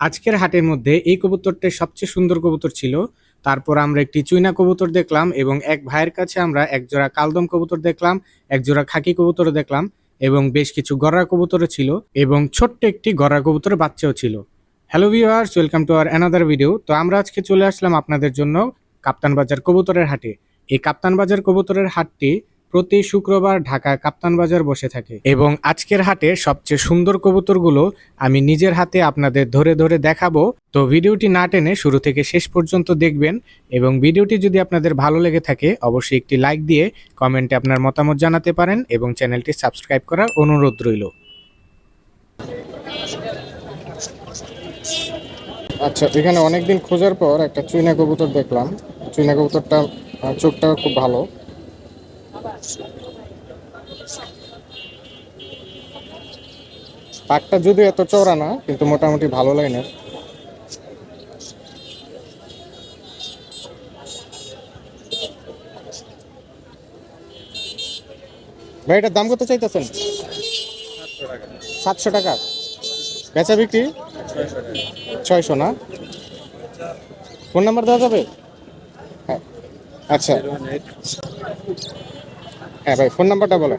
আজকের হাটের মধ্যে এই কবুতরটা সবচেয়ে সুন্দর কবুতর ছিল। তারপর আমরা একটি চুইনা কবুতর দেখলাম এবং এক ভাইয়ের কাছে আমরা এক জোড়া কালদম কবুতর দেখলাম, এক জোড়া খাকি কবুতর দেখলাম এবং বেশ কিছু গড়া কবুতরও ছিল এবং ছোট্ট একটি গড়া কবুতরের বাচ্চাও ছিল। Hello viewers, welcome to our another video. তো আমরা আজকে চলে আসলাম আপনাদের জন্য কাপ্তান বাজার কবুতরের হাটে। এই কাপ্তান বাজার কবুতরের হাটটি প্রতি শুক্রবার ঢাকা কাপ্তান বাজার বসে থাকে এবং আজকের হাটে সবচেয়ে সুন্দর কবুতরগুলো আমি নিজের হাতে আপনাদের ধরে ধরে দেখাবো। তো ভিডিওটি না টেনে শুরু থেকে শেষ পর্যন্ত দেখবেন এবং ভিডিওটি যদি আপনাদের ভালো লেগে থাকে অবশ্যই একটি লাইক দিয়ে কমেন্টে আপনার মতামত জানাতে পারেন এবং চ্যানেলটি সাবস্ক্রাইব করার অনুরোধ রইল। আচ্ছা, এখানে অনেকদিন খোঁজার পর একটা চুইনা কবুতর দেখলাম। চুইনা কবুতরটা চোখটা খুব ভালো। পাকটা যদিও এত চওড়া না, কিন্তু মোটামুটি ভালো লাইনের। ভাই, এটার দাম কত চাইতেছেন? 700 টাকা। বেচা বিক্রি 600 না? ফোন নাম্বার দেওয়া যাবে? হ্যাঁ, আচ্ছা। হ্যাঁ ভাই, ফোন নাম্বারটা বলো।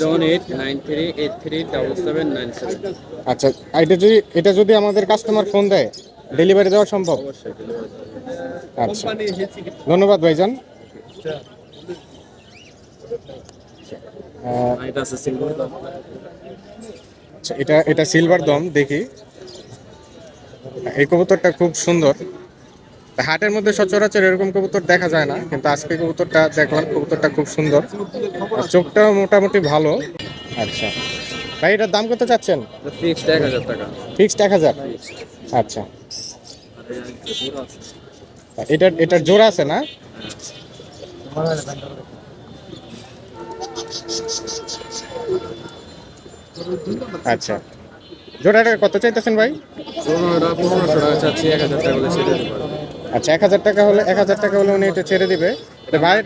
01893837797। আচ্ছা, এটা যদি আমাদের কাস্টমার ফোন দেয় ডেলিভারি দেওয়া সম্ভব? আচ্ছা, ধন্যবাদ ভাইজান। আচ্ছা, এটা সিলভার দম। দেখি, এই কবুতরটা খুব সুন্দর। হাটের মধ্যে সচরাচর এরকম কবুতর দেখা যায় না, কিন্তু আজকে কবুতরটা দেখলাম। কবুতরটা খুব সুন্দর, চোখটাও মোটামুটি ভালো। আচ্ছা ভাই, এটার দাম কত চাচ্ছেন? ফিক্সড 1000 টাকা। ফিক্সড 1000। আচ্ছা, এটার জোড়া আছে না? আচ্ছা, জোড়াটা কত চাইতেছেন ভাই? জোড়াটা 1500 টাকা চাচ্ছি, 1000 টাকা হলে ছেড়ে দিতে পারবো। আচ্ছা, 1000 টাকা হলে 1000 টাকা হলে উনি এটা ছেড়ে দিবে। তো ভাই,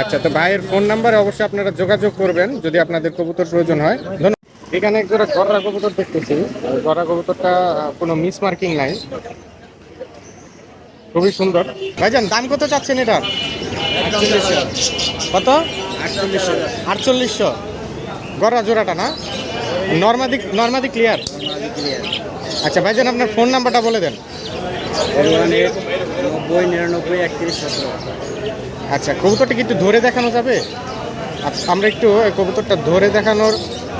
আচ্ছা, তো ভাইয়ের ফোন নাম্বারে অবশ্যই আপনারা যোগাযোগ করবেন যদি আপনাদের কবুতর প্রয়োজন হয়। ধন্যবাদ। এখানে এক জোড়া গড়া কবুতর দেখতেছি। গড়া কবুতরটা কোনো মিস মার্কিং নাই, খুবই সুন্দর। ভাইজান, দাম কত চাচ্ছেন এটার? 4800। কত? 4800। গড়া জোড়াটা না? নর্মাদি ক্লিয়ার। আচ্ছা ভাইজান, আপনার ফোন নাম্বারটা বলে দেন। 90993117। আচ্ছা, কবুতরটা কি একটু ধরে দেখানো যাবে? আচ্ছা, আমরা একটু এই কবুতরটা ধরে দেখানোর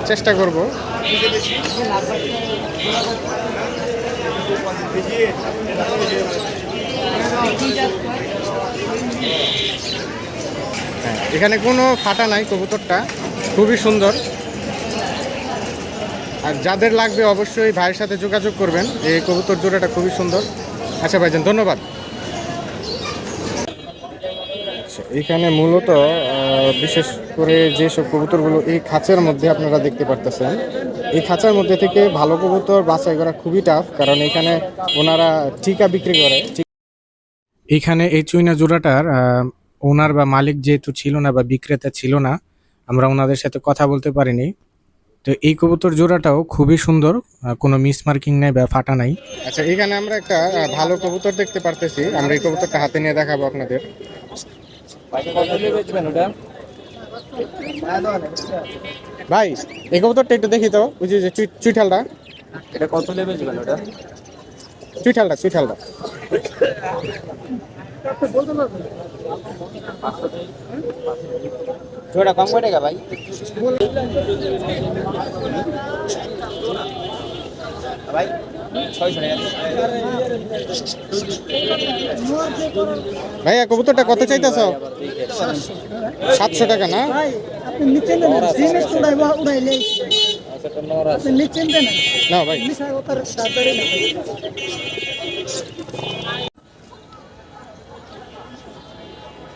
চেষ্টা করব। হ্যাঁ, এখানে কোনো ফাটা নাই, কবুতরটা খুবই সুন্দর। আর যাদের লাগবে অবশ্যই ভাইয়ের সাথে যোগাযোগ করবেন। এই কবুতর জোড়াটা খুবই সুন্দর। আচ্ছা ভাইজান, ধন্যবাদ। আচ্ছা, এখানে মূলত বিশেষ করে যেসব কবুতরগুলো এই খাঁচার মধ্যে আপনারা দেখতে পারতেছেন, এই খাঁচার মধ্যে থেকে ভালো কবুতর বাছাই করা খুবই টাফ, কারণ এখানে ওনারা ঠিকা বিক্রি করে। এখানে এই চুইনা জোড়াটার ওনার বা মালিক যেহেতু ছিল না বা বিক্রেতা ছিল না, আমরা ওনাদের সাথে কথা বলতে পারিনি। তো এই কবুতর জোড়াটাও খুবই সুন্দর, কোনো মিস মার্কিং নাই বা ফাটা নাই। আচ্ছা, এখানে আমরা একটা ভালো কবুতর দেখতে পারতেছি। আমরা এই কবুতরটা হাতে নিয়ে দেখাবো আপনাদের। ভাই, এই কবুতরটা একটু দেখি তো, ওই যে চুইঠালটা। এটা কত নেবে বেচবেন ওটা? চুইঠালটা জোড়া কম করে টাকা ভাই। ভাই 600 টাকা। ভাইয়া, কবুতরটা কত চাইতেছ? 700 টাকা না? আপনি নিচে নেন, জিনিস উড়াইলে আপনি নিচে দেন না ভাই, মিশা ওটার তাড়াতাড়ি না।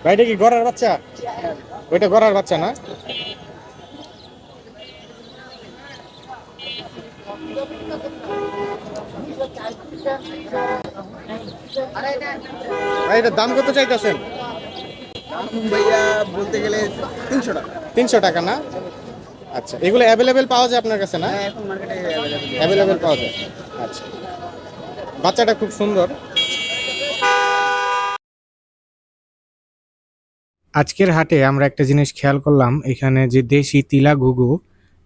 ভাইটা কি গড়ার বাচ্চা? ওইটা গড়ার বাচ্চা না? ভাই, এটার দাম কত চাইতেছেন? ভাইয়া বলতে গেলে 300 টাকা। 300 টাকা না? আচ্ছা, এগুলো অ্যাভেলেবেল পাওয়া যায় আপনার কাছে না? এখন মার্কেটে অ্যাভেলেবেল পাওয়া যায়। আচ্ছা, বাচ্চাটা খুব সুন্দর। আজকের হাটে আমরা একটা জিনিস খেয়াল করলাম, এখানে যে দেশি তিলা ঘুঘু,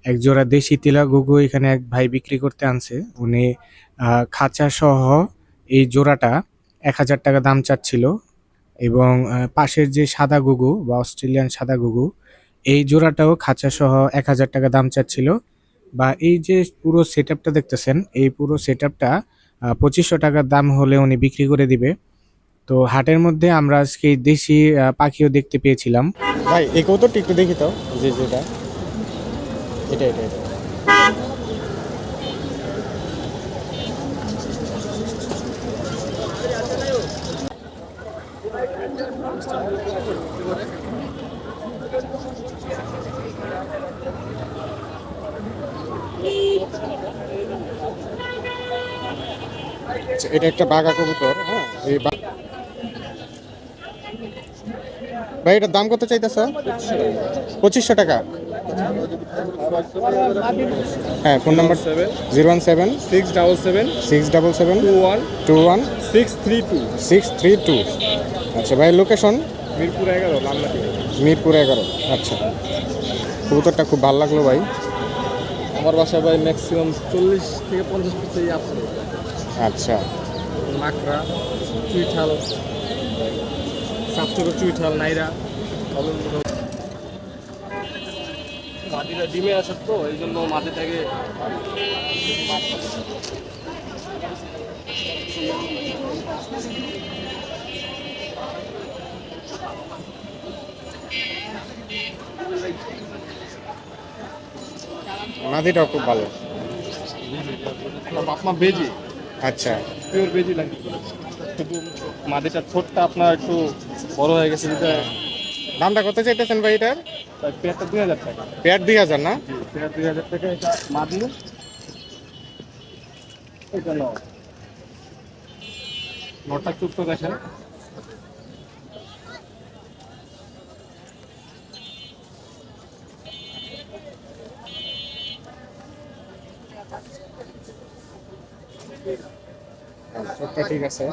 এক জোড়া দেশি তিলা ঘুঘু এখানে এক ভাই বিক্রি করতে আনছে। উনি খাঁচা সহ এই জোড়াটা 1,000 টাকা দাম চাচ্ছিল, এবং পাশের যে সাদা ঘুঘু বা অস্ট্রেলিয়ান সাদা ঘুঘু, এই জোড়াটাও খাঁচা সহ 1,000 টাকা দাম চাচ্ছিল। বা এই যে পুরো সেট আপটা দেখতেছেন, এই পুরো সেট আপটা 2,500 টাকার দাম হলে উনি বিক্রি করে দিবে। তো হাটের মধ্যে আমরা আজকে দেশি পাখিও দেখতে পেয়েছিলাম। ভাই এই কবুতরটি একটু দেখি তো, যেটা এটা এটা এটা আচ্ছা, এটা একটা বাঘা কবুতর। হ্যাঁ, ভাই এটার দাম কত চাইতেছ? 2,500 টাকা। হ্যাঁ, ফোন নাম্বার 017 677 677 21 21 632 632। আচ্ছা ভাই, লোকেশন মিরপুর 11 লালমাটি। মিরপুর 11। আচ্ছা, কবুতরটা খুব ভালো লাগলো ভাই। আমার বাসায় ভাই ম্যাক্সিমাম 40 থেকে 50 পিসই আছে। আচ্ছা, মাকড়া, চুইঠাল, সাপচোর চুইঠাল, নাইরা, মাটিটা ডিমে আসে তো এই জন্য মাটিটাকে মাদিটাও খুব ভালো। আপনার বেজি, আচ্ছা, পিওর বেজি লাগে, শুধু মাটিটার ঠোঁটটা আপনার একটু বড় হয়ে গেছে। দামটা কত চাইতেছেন ভাই এটার? পেয়ারটা 2,000 টাকা। পেয়ার 2,000 না? পেয়ার 2,000 টাকা। এটা মাদি, এটা নটা চুক্ত দেখেন। সবটা ঠিক আছে।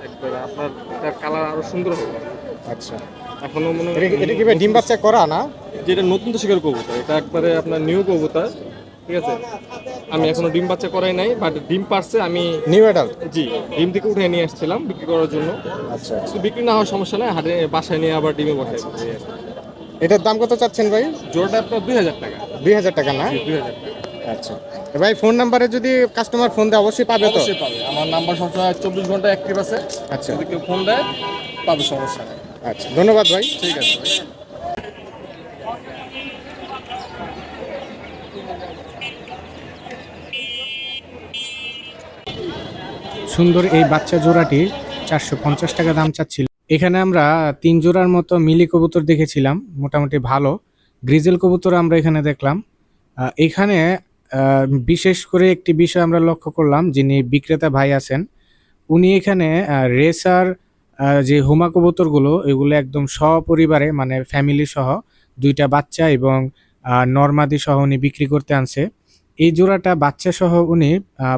একবারে আপনার এটা কালার আরো সুন্দর হবে। আচ্ছা, এখনো মনে এটা কি ভাই ডিম বাচ্চা করা না? যেটা নতুন তো শিকার কবুতর, এটা একবারে আপনার নিউ কবুতর, ঠিক আছে। আমি এখনো ডিম বাচ্চা করাই নাই, বাট ডিম পারছে। আমি নিউ অ্যাডাল্ট। জি ডিম থেকে উঠে নিয়ে আসছিলাম বিক্রি করার জন্য। আচ্ছা, শুধু বিক্রি না হওয়ার সমস্যা নাই, হাটে বাসায় নিয়ে আবার ডিমে বসাই। এটার দাম কত চাচ্ছেন ভাই? জোড়াটা আপনার 2,000 টাকা। 2,000 টাকা না? 2,000 টাকা। আচ্ছা ভাই, ফোন নাম্বারে যদি কাস্টমার ফোন দেয় অবশ্যই পাবে তো? অবশ্যই পাবে, আমার নাম্বার সবসময় 24 ঘন্টা অ্যাক্টিভ আছে। আচ্ছা, যদি কেউ ফোন দেয় পাবে, সমস্যা নেই। আচ্ছা, ধন্যবাদ ভাই। ঠিক আছে ভাই। সুন্দর এই বাচ্চা জোড়াটি 450 টাকা দাম চাচ্ছিল। এখানে আমরা 3 জোড়ার মতো মিলি কবুতর দেখেছিলাম, মোটামুটি ভালো। গ্রিজেল কবুতর আমরা এখানে দেখলাম। এখানে বিশেষ করে একটি বিষয় আমরা লক্ষ্য করলাম, যিনি বিক্রেতা ভাই আছেন, উনি এখানে রেসার যে হুমা কবুতরগুলো, এগুলো একদম সপরিবারে মানে ফ্যামিলি সহ 2টা বাচ্চা এবং নরমাদি সহ উনি বিক্রি করতে আনছে। এই জোড়াটা বাচ্চা সহ উনি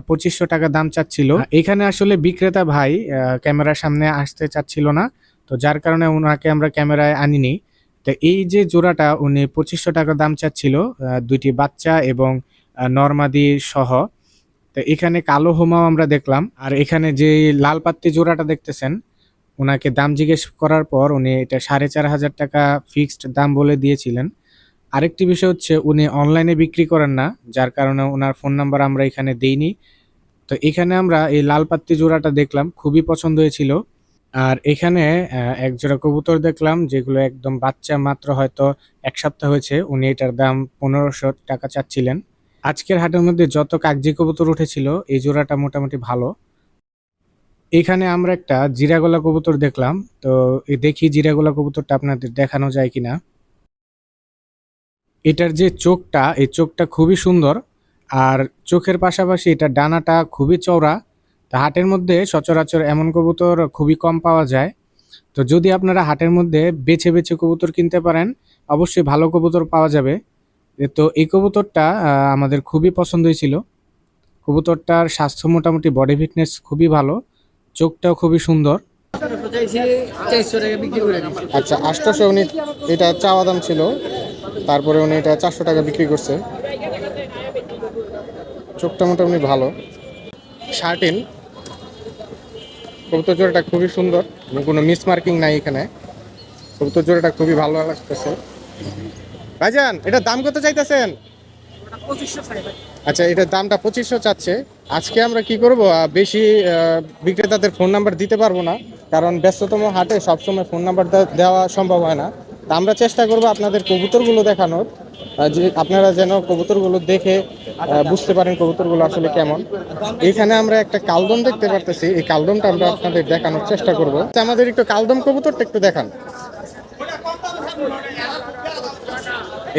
2,500 টাকা দাম চাচ্ছিল। এখানে আসলে বিক্রেতা ভাই ক্যামেরার সামনে আসতে চাচ্ছিল না, তো যার কারণে ওনাকে আমরা ক্যামেরায় আনিনি। তো এই যে জোড়াটা উনি 2,500 টাকা দাম চাচ্ছিল, 2টি বাচ্চা এবং নরমাদি সহ। তো এখানে কালো হোমাও আমরা দেখলাম। আর এখানে যে লাল পাত্তি জোড়াটা দেখতেছেন, ওনাকে দাম জিজ্ঞেস করার পর উনি এটা 4,500 টাকা ফিক্সড দাম বলে দিয়েছিলেন। আরেকটি বিষয় হচ্ছে, উনি অনলাইনে বিক্রি করেন না, যার কারণে ওনার ফোন নাম্বার আমরা এখানে দেইনি। তো এখানে আমরা এই লাল পাত্তি জোড়াটা দেখলাম, খুবই পছন্দ হয়েছিল। আর এখানে এক জোড়া কবুতর দেখলাম, যেগুলো একদম বাচ্চা, মাত্র হয়তো 1 সপ্তাহ হয়েছে। উনি এটার দাম 1,500 টাকা চাচ্ছিলেন। আজকের হাটের মধ্যে যত কাগজি কবুতর উঠেছিল, এই জোড়াটা মোটামুটি ভালো। এখানে আমরা একটা জিরাগলা কবুতর দেখলাম, তো দেখি জিরাগলা কবুতরটা আপনাদের দেখানো যায় কিনা। এটার যে চোখটা, এই চোখটা খুবই সুন্দর, আর চোখের পাশাপাশি এটার ডানাটা খুবই চওড়া। তা হাটের মধ্যে সচরাচর এমন কবুতর খুবই কম পাওয়া যায়। তো যদি আপনারা হাটের মধ্যে বেছে বেছে কবুতর কিনতে পারেন, অবশ্যই ভালো কবুতর পাওয়া যাবে। তো এই কবুতরটা আমাদের খুবই পছন্দ হয়েছিল। কবুতরটার স্বাস্থ্য মোটামুটি, বডি ফিটনেস খুবই ভালো, চোখটাও খুবই সুন্দর। আচ্ছা, 800 উনি এটা চাওয়া দাম ছিল, তারপরে উনি এটা 400 টাকা বিক্রি করছে। চোখটা মোটামুটি ভালো। শার্টিন কবুতর জোড়াটা খুবই সুন্দর, কোনো মিস মার্কিং নাই এখানে। কবুতর জোড়াটা খুবই ভালো লাগতেছে। ভাইজান, এটার দাম কত চাইতেছেন? আচ্ছা, এটার দামটা 2500 চাচ্ছে। আজকে আমরা কি করব, বেশি বিক্রেতাদের ফোন নাম্বার দিতে পারবো না, কারণ ব্যস্ততম হাটে সবসময় ফোন নাম্বার দেওয়া সম্ভব হয় না। তা আমরা চেষ্টা করব আপনাদের কবুতরগুলো দেখানোর, যে আপনারা যেন কবুতরগুলো দেখে বুঝতে পারেন কবুতরগুলো আসলে কেমন। এখানে আমরা একটা কালদম দেখতে পারতেছি, এই কালদমটা আমরা আপনাদের দেখানোর চেষ্টা করব। আমাদের একটু কালদম কবুতরটা একটু দেখান।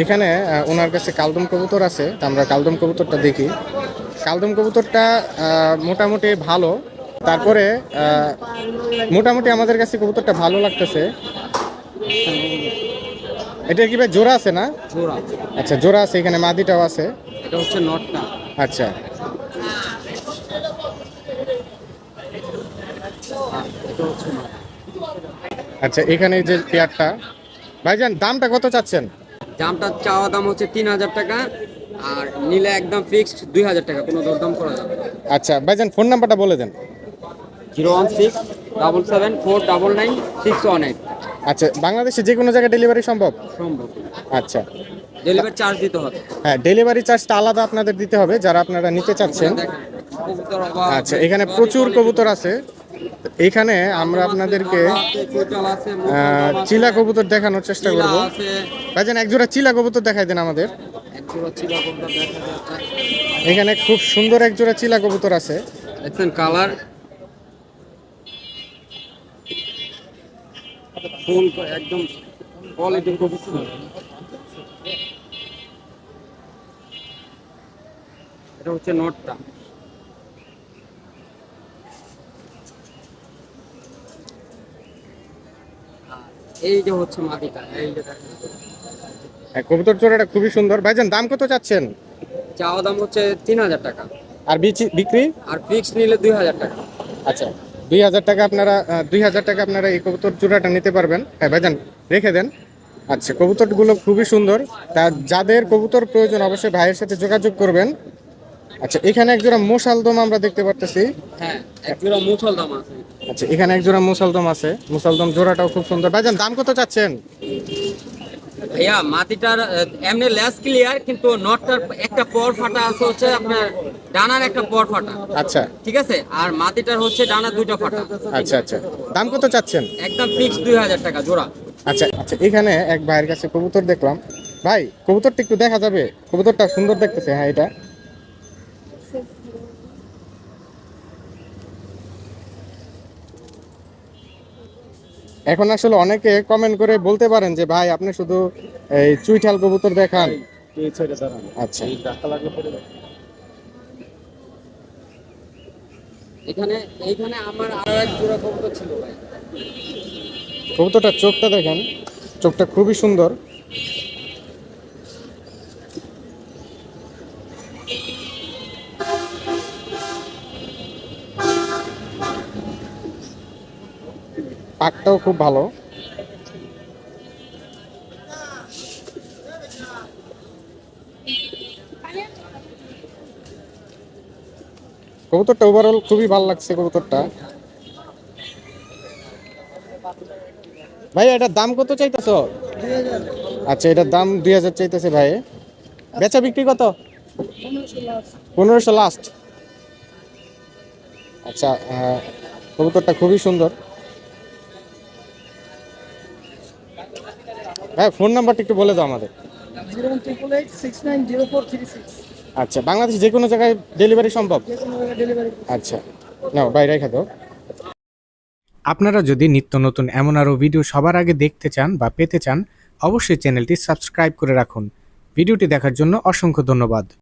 এখানে ওনার কাছে কালদম কবুতর আছে, তা আমরা কালদম কবুতরটা দেখি। কালদম কবুতরটা মোটামুটি ভালো, তারপরে মোটামুটি আমাদের কাছে কবুতরটা ভালো লাগতেছে। এটা কি ভাই জোড়া আছে না? জোড়া। আচ্ছা, জোড়া আছে, এখানে মাদিটাও আছে। এটা হচ্ছে নটটা। আচ্ছা, এটা হচ্ছে নট। আচ্ছা, এখানে যে পেয়ারটা, ভাইজান দামটা কত চাচ্ছেন? দামটা চাওয়া দাম হচ্ছে 3000 টাকা, আর নিলে একদম ফিক্সড 2000 টাকা, কোনো দরদাম করা যাবে না। আচ্ছা ভাইজান, ফোন নাম্বারটা বলে দেন। 01677499618। আচ্ছা, বাংলাদেশে যে কোনো জায়গায় ডেলিভারি সম্ভব? সম্ভব। আচ্ছা, ডেলিভারি চার্জ দিতে হবে। হ্যাঁ, ডেলিভারি চার্জটা আলাদা আপনাদের দিতে হবে যারা আপনারা নিতে চাচ্ছেন। দেখেন, কবুতর আবার আচ্ছা, এখানে প্রচুর কবুতর আছে। এখানে আমরা আপনাদেরকে চুইটাল আছে, চিলা কবুতর দেখানোর চেষ্টা চিলা করব। আছে, ভাইজান, একজোড়া চিলা কবুতর দেখাই দেন আমাদের। একজোড়া চিলা কবুতর দেখা যাচ্ছে। এখানে খুব সুন্দর একজোড়া চিলা কবুতর আছে। দেখছেন কালার, ফুল একদম কোয়ালিটি খুব সুন্দর। এটা হচ্ছে নটটা। এই যে হচ্ছে মাটিটা, এই যে দেখেন। হ্যাঁ, কবুতর জোড়াটা খুবই সুন্দর। ভাইজান, দাম কত চাচ্ছেন? চাওয়া দাম হচ্ছে 3000 টাকা, আর বিক্রি? আর ফিক্স নিলে 2000 টাকা। আচ্ছা, 2000 টাকা আপনারা 2000 টাকা আপনারা এই কবুতর জোড়াটা নিতে পারবেন। হ্যাঁ ভাইজান, রেখে দেন। আচ্ছা, কবুতরগুলো খুবই সুন্দর, তা যাদের কবুতর প্রয়োজন অবশ্যই ভাইয়ের সাথে যোগাযোগ করবেন। আচ্ছা, এখানে একজোড়া মোশালদম আমরা দেখতে পারতেছি। হ্যাঁ, এক জোড়া মুছল দাম আছে। আচ্ছা, এখানে একজোড়া মোশালদম আছে। মোশালদম জোড়াটাও খুব সুন্দর। ভাইজান, দাম কত চাচ্ছেন? ভাইয়া মাটিটার এমনি লেস ক্লিয়ার, কিন্তু নটটার একটা পর ফাটা আছে, হচ্ছে আপনার ডানার একটা পর ফাটা। আচ্ছা ঠিক আছে, আর মাটিটার হচ্ছে ডানা দুটো ফাটা। আচ্ছা আচ্ছা, দাম কত চাচ্ছেন? একদম ফিক্স 2000 টাকা জোড়া। আচ্ছা আচ্ছা, এখানে এক ভাইয়ের কাছে কবুতর দেখলাম। ভাই, কবুতরটা একটু দেখা যাবে? কবুতরটা সুন্দর দেখতেছে। হ্যাঁ, এটা এখন আসলে অনেকে কমেন্ট করে বলতে পারেন যে ভাই আপনি শুধু এই চুইঠাল কবুতর দেখান। আচ্ছা, এখানে এইখানে আমার আরো এক জোড়া কবুতর ছিল ভাই। কবুতরটার চোখটা দেখেন, চোখটা খুবই সুন্দর। পাকটাও খুব ভালো। কবুতরটা ওভারঅল খুবই ভালো লাগছে কবুতরটা। ভাই, এটার দাম কত চাইতেছ? 2000। আচ্ছা, এটার দাম 2000 চাইতেছে ভাই। বেচা বিক্রি কত? 1500 লাস্ট। আচ্ছা, কবুতরটা খুবই সুন্দর। ভাই, ফোন নাম্বারটা একটু বলে দাও আমাদের। 01888690436। আচ্ছা, বাংলাদেশ যে কোনো জায়গায় ডেলিভারি সম্ভব? যে কোনো জায়গায় ডেলিভারি। আচ্ছা, নাও ভাই, রেখে দাও। আপনারা যদি নিত্য নতুন এমন আরও ভিডিও সবার আগে দেখতে চান বা পেতে চান, অবশ্যই চ্যানেলটি সাবস্ক্রাইব করে রাখুন। ভিডিওটি দেখার জন্য অসংখ্য ধন্যবাদ।